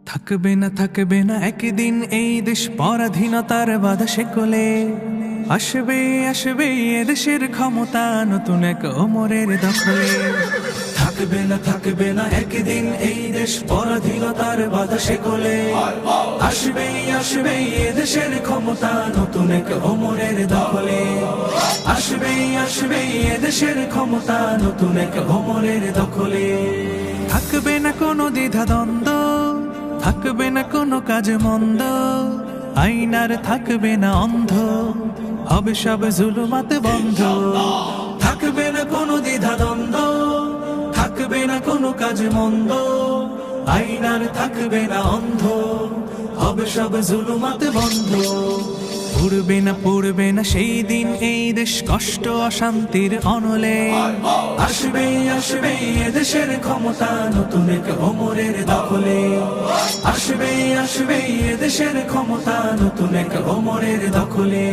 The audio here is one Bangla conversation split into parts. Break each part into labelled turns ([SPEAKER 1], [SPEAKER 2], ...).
[SPEAKER 1] থাকবে না একদিন এই দেশ পরাধীনতার বাধা শেকলে। আসবে এদেশের ক্ষমতা নতুন এক ওমরের দখলে। থাকবে না একদিন এই দেশ পরাধীনতার বাধা শেকলে। আসবে এদেশের ক্ষমতা নতুন এক ওমরের দখলে। আসবে এদেশের ক্ষমতা নতুন এক ওমরের দখলে। থাকবে না কোনো দ্বিধা দ্বন্দ্ব, থাকবে না কোনো কাজ মন্দ, আইনার থাকবে না অন্ধ, হবে সব জুলুমাত বন্ধ। থাকবে না কোনো দ্বিধা দ্বন্দ্ব, থাকবে না কোনো কাজ মন্দ, আইনার থাকবে না অন্ধ, হবে সব জুলুমাত বন্ধ। পড়বে না সেই দিন এই দেশ কষ্ট অশান্তির অনলে। আসবে এদেশের ক্ষমতা নতুন এক ওমরের দখলে। আসবে এদেশের ক্ষমতা নতুন এক ওমরের দখলে।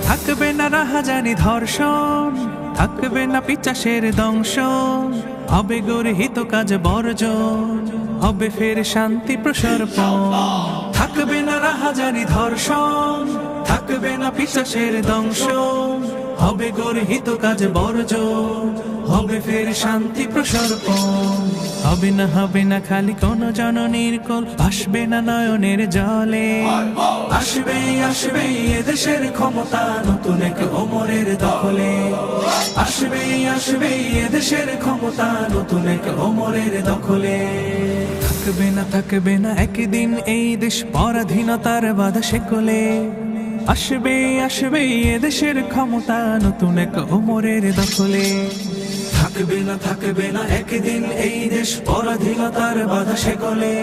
[SPEAKER 1] থাকবে না রাহাজানি ধর্ষণ, থাকবে না পিচাসের দংশন, হবে গর্হিত কাজ বর্জন, হবে ফের শান্তি প্রসর্পণ। থাকবে না রাহাজানি ধর্ষণ, থাকবে না পিচাসের দংশন, হবে গর্হিত কাজ বর্জন, হবে ফের শান্তি প্রসর্পণ। হবে না খালি কোন জননীর কোল, আসবে না নয়নের জলে। আসবে এদেশের ক্ষমতা নতুন এক ওমরের দখলে। আসবে এদেশের ক্ষমতা নতুন এক ওমরের দখলে। থাকবে না একদিন এই দেশ পরাধীনতার বাধা শেকলে। আসবে এদেশের ক্ষমতা নতুন এক ওমরের দখলে। থাকবে না একদিন এই দেশ পরাধীনতার বাধা শেকলে।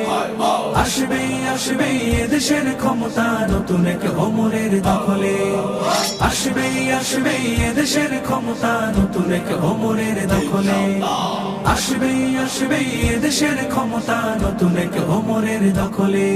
[SPEAKER 1] আসবে এদেশের ক্ষমতা নতুন এক ওমরের দখলে। আসবে এদেশের ক্ষমতা নতুন এক ওমরের দখলে। আসবে এদেশের ক্ষমতা নতুন এক ওমরের দখলে।